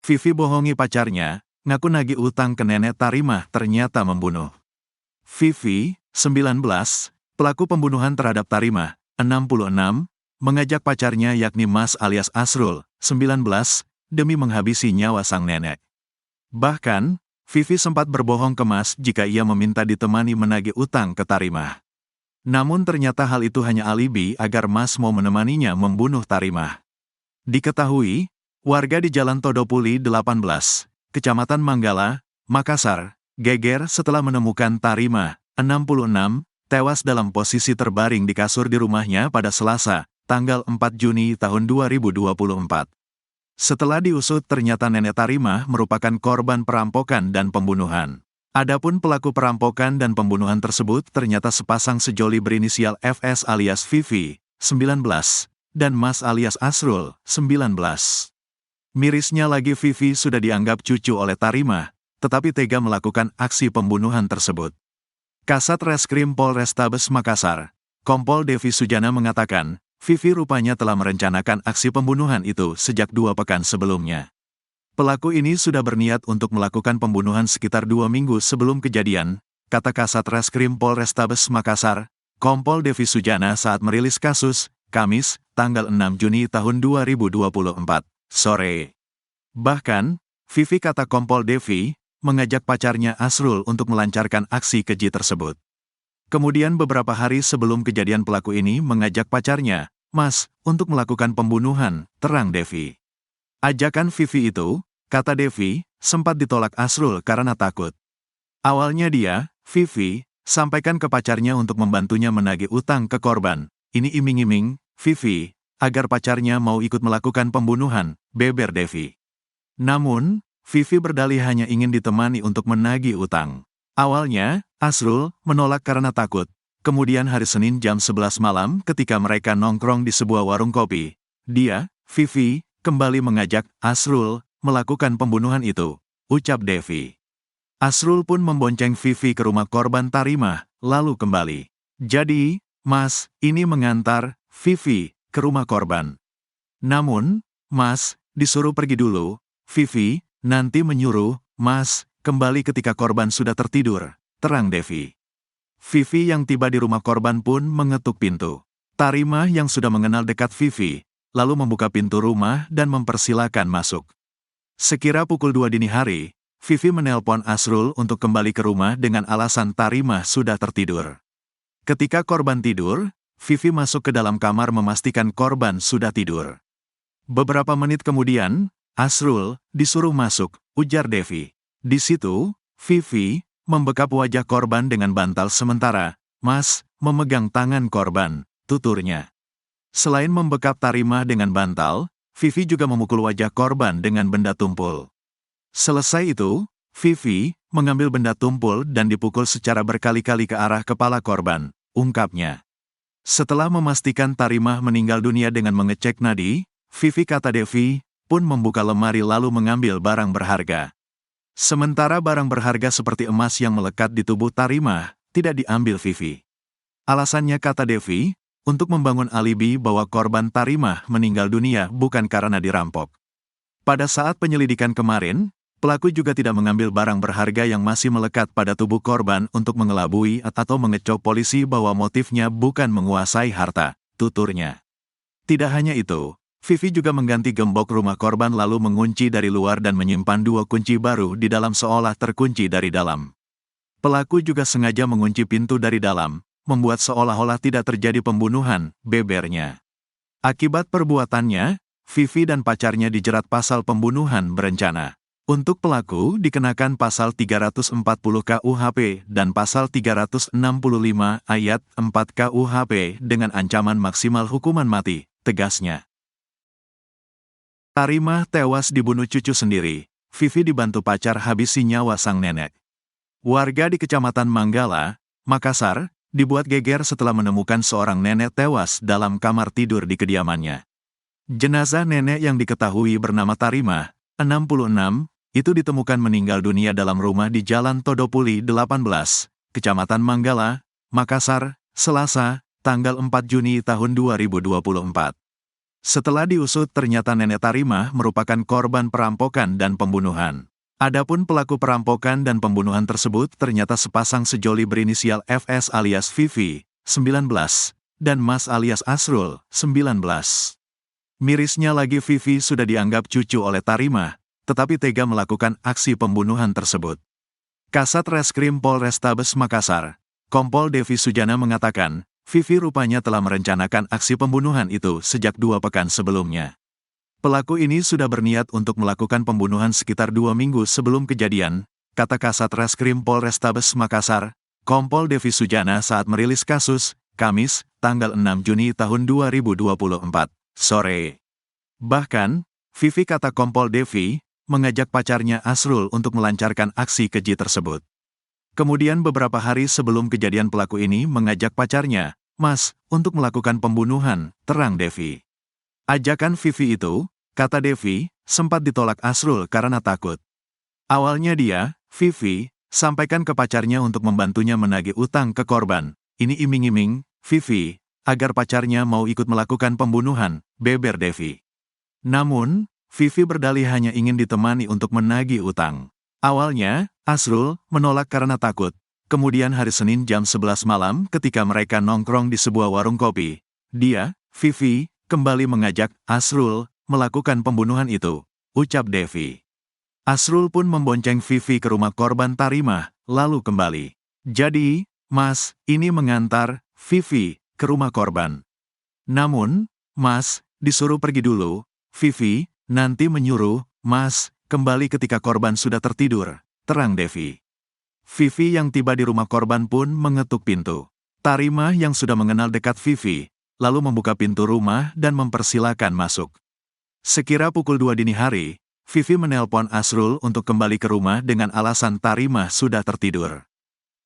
Vivi bohongi pacarnya, ngaku nagih utang ke nenek Tarimah ternyata membunuh. Vivi, 19, pelaku pembunuhan terhadap Tarimah, 66, mengajak pacarnya yakni Mas alias Asrul, 19, demi menghabisi nyawa sang nenek. Bahkan, Vivi sempat berbohong ke Mas jika ia meminta ditemani menagih utang ke Tarimah. Namun ternyata hal itu hanya alibi agar Mas mau menemaninya membunuh Tarimah. Diketahui, warga di Jalan Todopuli 18, Kecamatan Manggala, Makassar, geger setelah menemukan Tarimah, 66, tewas dalam posisi terbaring di kasur di rumahnya pada Selasa, tanggal 4 Juni tahun 2024. Setelah diusut ternyata nenek Tarimah merupakan korban perampokan dan pembunuhan. Adapun pelaku perampokan dan pembunuhan tersebut ternyata sepasang sejoli berinisial FS alias Vivi, 19, dan Mas alias Asrul, 19. Mirisnya lagi Vivi sudah dianggap cucu oleh Tarimah, tetapi tega melakukan aksi pembunuhan tersebut. Kasat Reskrim Polrestabes Makassar, Kompol Devi Sujana mengatakan, Vivi rupanya telah merencanakan aksi pembunuhan itu sejak 2 pekan sebelumnya. Pelaku ini sudah berniat untuk melakukan pembunuhan sekitar 2 minggu sebelum kejadian, kata Kasat Reskrim Polrestabes Makassar, Kompol Devi Sujana saat merilis kasus, Kamis, tanggal 6 Juni tahun 2024, sore. Bahkan, Vivi kata Kompol Devi, mengajak pacarnya Asrul untuk melancarkan aksi keji tersebut. Kemudian beberapa hari sebelum kejadian pelaku ini mengajak pacarnya, Mas, untuk melakukan pembunuhan, terang Devi. Ajakan Vivi itu, kata Devi, sempat ditolak Asrul karena takut. Awalnya dia, Vivi, sampaikan ke pacarnya untuk membantunya menagih utang ke korban. Ini iming-iming, Vivi, agar pacarnya mau ikut melakukan pembunuhan, beber Devi. Namun, Vivi berdalih hanya ingin ditemani untuk menagih utang. Awalnya, Asrul menolak karena takut. Kemudian hari Senin jam 11 malam ketika mereka nongkrong di sebuah warung kopi, dia, Vivi, kembali mengajak Asrul melakukan pembunuhan itu, ucap Devi. Asrul pun membonceng Vivi ke rumah korban Tarimah, lalu kembali. Jadi, Mas, ini mengantar Vivi ke rumah korban. Namun, Mas, disuruh pergi dulu, Vivi, nanti menyuruh, Mas, kembali ketika korban sudah tertidur, terang Devi. Vivi yang tiba di rumah korban pun mengetuk pintu. Tarimah yang sudah mengenal dekat Vivi, lalu membuka pintu rumah dan mempersilakan masuk. Sekira pukul 2 dini hari, Vivi menelpon Asrul untuk kembali ke rumah dengan alasan Tarimah sudah tertidur. Ketika korban tidur, Vivi masuk ke dalam kamar memastikan korban sudah tidur. Beberapa menit kemudian, Asrul disuruh masuk, ujar Devi. Di situ, Vivi membekap wajah korban dengan bantal sementara, Mas, memegang tangan korban, tuturnya. Selain membekap Tarimah dengan bantal, Vivi juga memukul wajah korban dengan benda tumpul. Selesai itu, Vivi mengambil benda tumpul dan dipukul secara berkali-kali ke arah kepala korban, ungkapnya. Setelah memastikan Tarimah meninggal dunia dengan mengecek nadi, Vivi kata Devi, pun membuka lemari lalu mengambil barang berharga. Sementara barang berharga seperti emas yang melekat di tubuh Tarimah, tidak diambil Vivi. Alasannya kata Devi, untuk membangun alibi bahwa korban Tarimah meninggal dunia bukan karena dirampok. Pada saat penyelidikan kemarin, pelaku juga tidak mengambil barang berharga yang masih melekat pada tubuh korban untuk mengelabui atau mengecok polisi bahwa motifnya bukan menguasai harta, tuturnya. Tidak hanya itu, Vivi juga mengganti gembok rumah korban lalu mengunci dari luar dan menyimpan 2 kunci baru di dalam seolah terkunci dari dalam. Pelaku juga sengaja mengunci pintu dari dalam, membuat seolah-olah tidak terjadi pembunuhan, bebernya. Akibat perbuatannya, Vivi dan pacarnya dijerat pasal pembunuhan berencana. Untuk pelaku dikenakan pasal 340 KUHP dan pasal 365 ayat 4 KUHP dengan ancaman maksimal hukuman mati, tegasnya. Tarimah tewas dibunuh cucu sendiri, Vivi dibantu pacar habisi nyawa sang nenek. Warga di Kecamatan Manggala, Makassar, dibuat geger setelah menemukan seorang nenek tewas dalam kamar tidur di kediamannya. Jenazah nenek yang diketahui bernama Tarimah, 66, itu ditemukan meninggal dunia dalam rumah di Jalan Todopuli 18, Kecamatan Manggala, Makassar, Selasa, tanggal 4 Juni tahun 2024. Setelah diusut ternyata Nenek Tarimah merupakan korban perampokan dan pembunuhan. Adapun pelaku perampokan dan pembunuhan tersebut ternyata sepasang sejoli berinisial FS alias Vivi, 19, dan Mas alias Asrul, 19. Mirisnya lagi Vivi sudah dianggap cucu oleh Tarimah, tetapi tega melakukan aksi pembunuhan tersebut. Kasat Reskrim Polrestabes Makassar, Kompol Devi Sujana mengatakan, Vivi rupanya telah merencanakan aksi pembunuhan itu sejak 2 pekan sebelumnya. Pelaku ini sudah berniat untuk melakukan pembunuhan sekitar 2 minggu sebelum kejadian, kata Kasat Reskrim Polrestabes Makassar, Kompol Devi Sujana saat merilis kasus, Kamis, tanggal 6 Juni tahun 2024, sore. Bahkan, Vivi kata Kompol Devi, mengajak pacarnya Asrul untuk melancarkan aksi keji tersebut. Kemudian beberapa hari sebelum kejadian pelaku ini mengajak pacarnya, Mas, untuk melakukan pembunuhan, terang Devi. Ajakan Vivi itu, kata Devi, sempat ditolak Asrul karena takut. Awalnya dia, Vivi, sampaikan ke pacarnya untuk membantunya menagih utang ke korban. Ini iming-iming, Vivi, agar pacarnya mau ikut melakukan pembunuhan, beber Devi. Namun, Vivi berdalih hanya ingin ditemani untuk menagih utang. Awalnya, Asrul menolak karena takut. Kemudian hari Senin jam 11 malam ketika mereka nongkrong di sebuah warung kopi, dia, Vivi, kembali mengajak Asrul melakukan pembunuhan itu, ucap Devi. Asrul pun membonceng Vivi ke rumah korban Tarimah, lalu kembali. Jadi, Mas, ini mengantar Vivi ke rumah korban. Namun, Mas, disuruh pergi dulu, Vivi, nanti menyuruh, Mas, kembali ketika korban sudah tertidur, terang Devi. Vivi yang tiba di rumah korban pun mengetuk pintu. Tarimah yang sudah mengenal dekat Vivi, lalu membuka pintu rumah dan mempersilakan masuk. Sekira pukul 2 dini hari, Vivi menelpon Asrul untuk kembali ke rumah dengan alasan Tarimah sudah tertidur.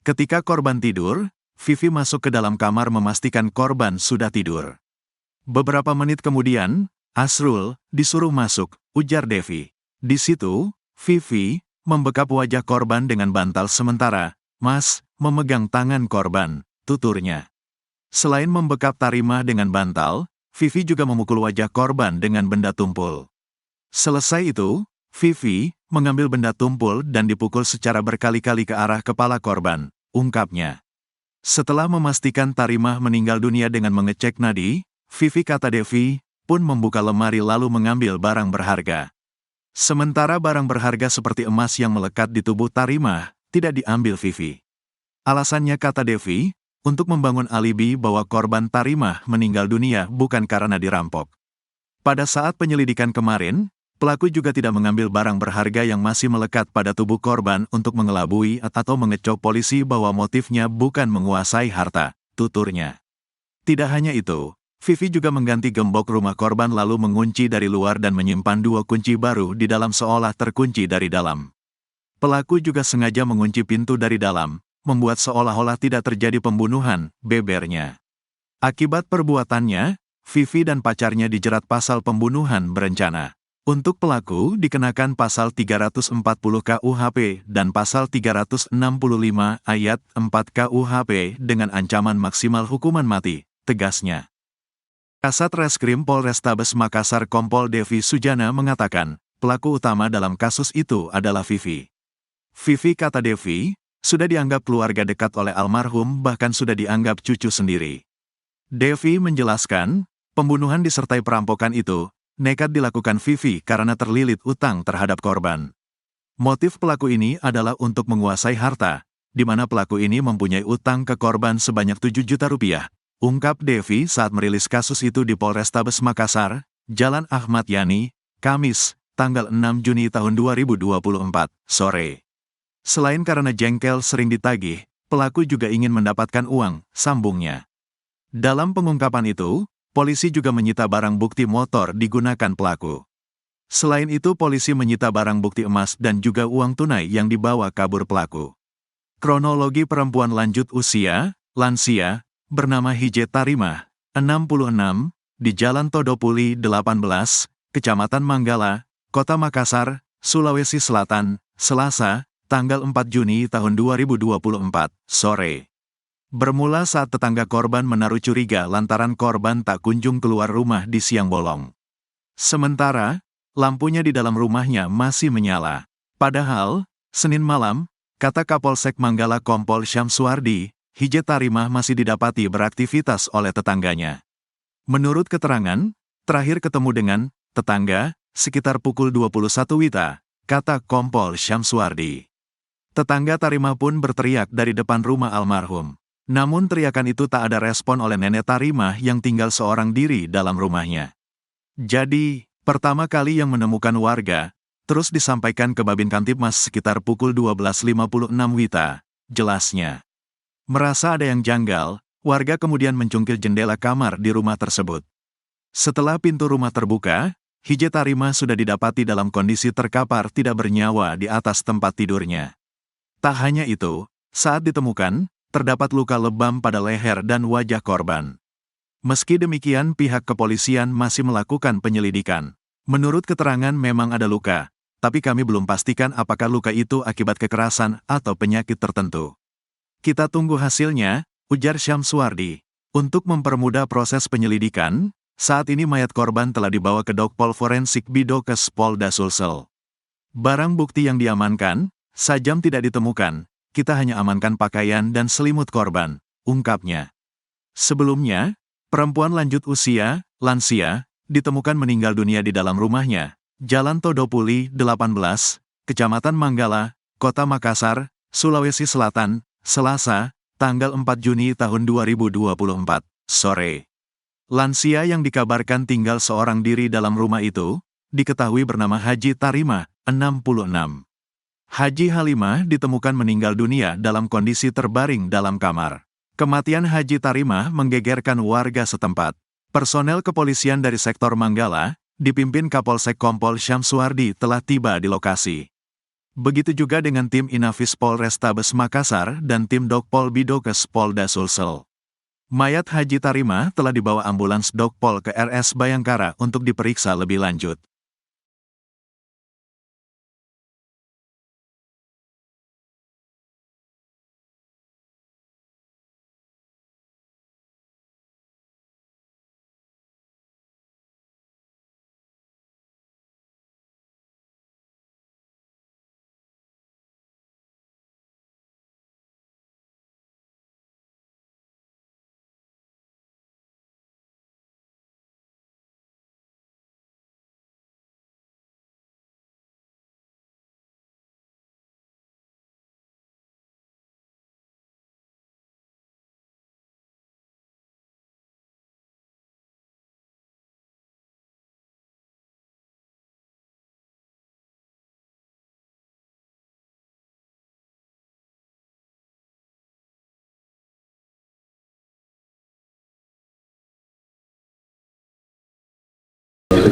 Ketika korban tidur, Vivi masuk ke dalam kamar memastikan korban sudah tidur. Beberapa menit kemudian, Asrul disuruh masuk, ujar Devi. Di situ, Vivi membekap wajah korban dengan bantal sementara, Mas, memegang tangan korban, tuturnya. Selain membekap Tarimah dengan bantal, Vivi juga memukul wajah korban dengan benda tumpul. Selesai itu, Vivi mengambil benda tumpul dan dipukul secara berkali-kali ke arah kepala korban, ungkapnya. Setelah memastikan Tarimah meninggal dunia dengan mengecek nadi, Vivi kata Devi, pun membuka lemari lalu mengambil barang berharga. Sementara barang berharga seperti emas yang melekat di tubuh Tarimah, tidak diambil Vivi. Alasannya kata Devi, untuk membangun alibi bahwa korban Tarimah meninggal dunia bukan karena dirampok. Pada saat penyelidikan kemarin, pelaku juga tidak mengambil barang berharga yang masih melekat pada tubuh korban untuk mengelabui atau mengecok polisi bahwa motifnya bukan menguasai harta, tuturnya. Tidak hanya itu, Vivi juga mengganti gembok rumah korban lalu mengunci dari luar dan menyimpan 2 kunci baru di dalam seolah terkunci dari dalam. Pelaku juga sengaja mengunci pintu dari dalam, membuat seolah-olah tidak terjadi pembunuhan, bebernya. Akibat perbuatannya, Vivi dan pacarnya dijerat pasal pembunuhan berencana. Untuk pelaku dikenakan pasal 340 KUHP dan pasal 365 ayat 4 KUHP dengan ancaman maksimal hukuman mati, tegasnya. Kasat Reskrim Polrestabes Makassar Kompol Devi Sujana mengatakan, pelaku utama dalam kasus itu adalah Vivi. Vivi, kata Devi, sudah dianggap keluarga dekat oleh almarhum bahkan sudah dianggap cucu sendiri. Devi menjelaskan, pembunuhan disertai perampokan itu, nekat dilakukan Vivi karena terlilit utang terhadap korban. Motif pelaku ini adalah untuk menguasai harta, di mana pelaku ini mempunyai utang ke korban sebanyak 7 juta rupiah. Ungkap Devi saat merilis kasus itu di Polrestabes Makassar, Jalan Ahmad Yani, Kamis, tanggal 6 Juni tahun 2024, sore. Selain karena jengkel sering ditagih, pelaku juga ingin mendapatkan uang, sambungnya. Dalam pengungkapan itu, polisi juga menyita barang bukti motor digunakan pelaku. Selain itu polisi menyita barang bukti emas dan juga uang tunai yang dibawa kabur pelaku. Kronologi perempuan lanjut usia, lansia, bernama Hije Tarimah, 66, di Jalan Todopuli 18, Kecamatan Manggala, Kota Makassar, Sulawesi Selatan, Selasa, tanggal 4 Juni tahun 2024, sore. Bermula saat tetangga korban menaruh curiga lantaran korban tak kunjung keluar rumah di siang bolong. Sementara, lampunya di dalam rumahnya masih menyala. Padahal, Senin malam, kata Kapolsek Manggala Kompol Syamsuardi, Hije Tarimah masih didapati beraktivitas oleh tetangganya. Menurut keterangan, terakhir ketemu dengan tetangga sekitar pukul 21 WITA, kata Kompol Syamsuardi. Tetangga Tarimah pun berteriak dari depan rumah almarhum. Namun teriakan itu tak ada respon oleh nenek Tarimah yang tinggal seorang diri dalam rumahnya. Jadi, pertama kali yang menemukan warga, terus disampaikan ke Babin Kamtibmas sekitar pukul 12.56 WITA, jelasnya. Merasa ada yang janggal, warga kemudian mencungkil jendela kamar di rumah tersebut. Setelah pintu rumah terbuka, Hije Tarimah sudah didapati dalam kondisi terkapar tidak bernyawa di atas tempat tidurnya. Tak hanya itu, saat ditemukan, terdapat luka lebam pada leher dan wajah korban. Meski demikian pihak kepolisian masih melakukan penyelidikan. Menurut keterangan memang ada luka, tapi kami belum pastikan apakah luka itu akibat kekerasan atau penyakit tertentu. Kita tunggu hasilnya, ujar Syamsuardi. Untuk mempermudah proses penyelidikan, saat ini mayat korban telah dibawa ke Dokpol Forensik Bidokes Polda Sulsel. Barang bukti yang diamankan, sajam tidak ditemukan, kita hanya amankan pakaian dan selimut korban, ungkapnya. Sebelumnya, perempuan lanjut usia, lansia, ditemukan meninggal dunia di dalam rumahnya, Jalan Todopuli 18, Kecamatan Manggala, Kota Makassar, Sulawesi Selatan, Selasa, tanggal 4 Juni tahun 2024, sore. Lansia yang dikabarkan tinggal seorang diri dalam rumah itu, diketahui bernama Haji Tarimah, 66. Haji Halimah ditemukan meninggal dunia dalam kondisi terbaring dalam kamar. Kematian Haji Tarimah menggegerkan warga setempat. Personel kepolisian dari sektor Manggala, dipimpin Kapolsek Kompol Syamsuardi telah tiba di lokasi. Begitu juga dengan tim Inafis Polrestabes Makassar dan tim Dokpol Bidokes Polda Sulsel. Mayat Haji Tarimah telah dibawa ambulans Dokpol ke RS Bayangkara untuk diperiksa lebih lanjut.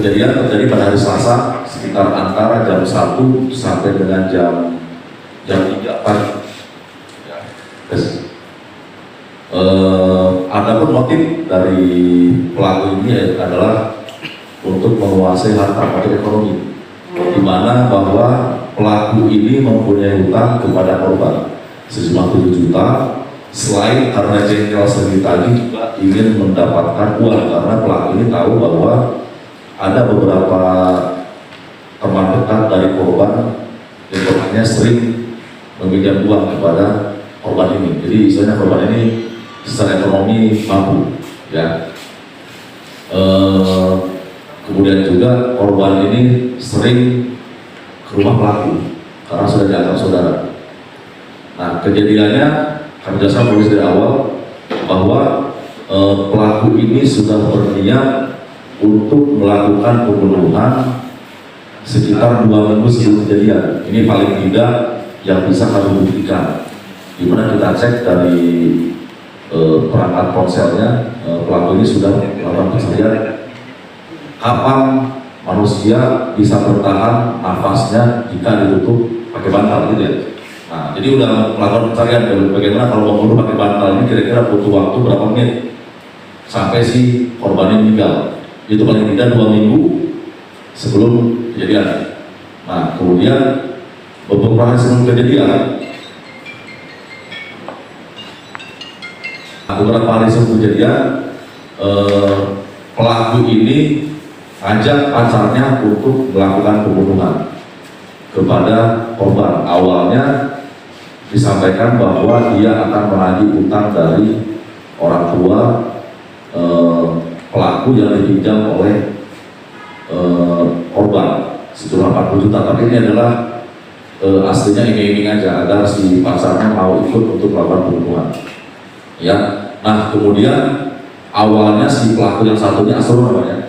Kejadian terjadi pada hari Selasa sekitar antara jam 1 sampai dengan jam 3 pagi. Adapun motif dari pelaku ini adalah untuk menguasai harta motif ekonomi, di mana bahwa pelaku ini mempunyai hutang kepada korban sejumlah 7 juta. Selain karena jengkel sering ditagih, juga ingin mendapatkan uang karena pelaku ini tahu bahwa ada beberapa teman dekat dari korban yang korbannya sering meminjam uang kepada korban ini. Jadi istilahnya korban ini secara ekonomi mampu, ya. Kemudian juga korban ini sering ke rumah pelaku karena sudah dianggap saudara. Nah, kejadiannya kami jelaskan polisi dari awal bahwa pelaku ini sudah berniat untuk melakukan pembunuhan sekitar 2 minggu sebelum kejadian. Ini paling tidak yang bisa kami buktikan. Dimana kita cek dari perangkat ponselnya, pelaku ini sudah melakukan pencarian kapan manusia bisa bertahan nafasnya jika ditutup pakai bantal, gitu ya. Nah, jadi udah melakukan pencarian bagaimana kalau membunuh pakai bantal ini kira-kira butuh waktu berapa menit sampai si korban ini meninggal. Itu paling tidak 2 minggu sebelum kejadian. Nah, kemudian beberapa hari sebelum kejadian, Beberapa hari sebelum kejadian, pelaku ini ajak pacarnya untuk melakukan pembunuhan kepada korban. Awalnya disampaikan bahwa dia akan menagih utang dari orang tua pelaku yang dipinjam oleh korban sejumlah 40 juta. Tapi ini adalah aslinya iming-iming aja agar si pacarnya mau ikut untuk melakukan pembunuhan. Ya, nah kemudian awalnya si pelaku yang satunya Asrul namanya,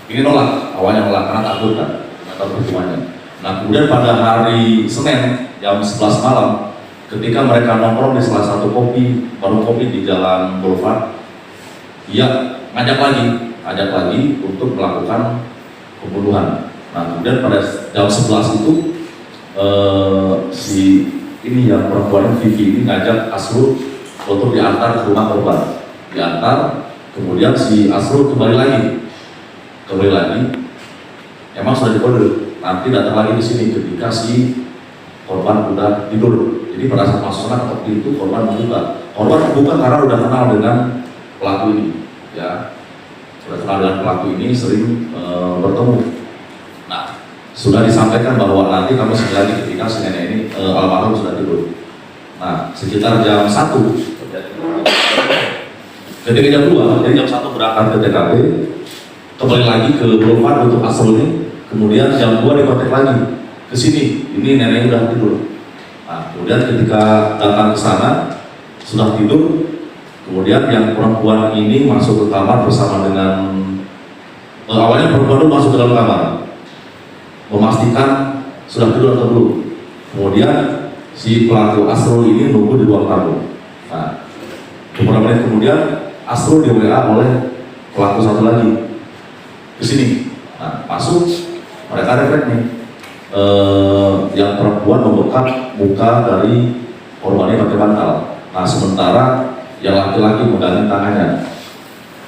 ini nolak, awalnya nolak karena takut kan, atau pertemuannya. Nah kemudian pada hari Senin jam 11 malam, ketika mereka nongkrong di salah satu warung kopi di Jalan Boulevard, dia ngajak lagi untuk melakukan pembunuhan. Nah kemudian pada jam 11 itu si ini yang perempuan Vivi ini ngajak Asrul untuk diantar ke rumah korban, kemudian si Asrul kembali lagi, emang sudah dikode, nanti datang lagi di sini ketika si korban udah tidur. Jadi pada saat masuk sana ketok pintu, korban membuka karena udah kenal dengan pelaku ini, ya, sudah kenal dengan pelaku ini, sering bertemu. Nah, sudah disampaikan bahwa nanti kamu sekali lagi ketika si nenek ini almarhum sudah tidur. Nah, sekitar jam 1. Ketika jam 2, jadi jam 1 berangkat ke TKP, kembali lagi ke Boulevard untuk Asrul ini, kemudian jam 2 dikontak lagi ke sini, ini neneknya udah tidur. Nah, kemudian ketika datang ke sana, sudah tidur, kemudian yang perempuan ini masuk ke kamar bersama dengan, awalnya perempuan itu masuk ke dalam kamar, memastikan sudah tidur atau belum. Kemudian si pelaku Asrul ini nunggu di ruang tamu. Nah, beberapa menit kemudian Asrul di WA oleh pelaku satu lagi ke sini. Nah, masuk, mereka refleks nih. Yang perempuan membekap muka dari korbannya pakai bantal. Nah, sementara yang laki-laki megang tangannya.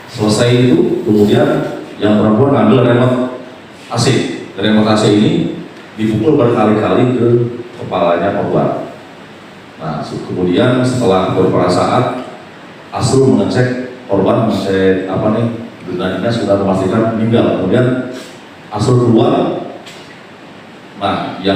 Selesai itu, kemudian yang perempuan ngambil remote AC. Remote AC ini dipukul berkali-kali ke kepalanya korban. Nah, kemudian setelah beberapa saat Asrul mengecek korban, dengannya sudah memastikan meninggal. Kemudian Asrul keluar. Nah, yang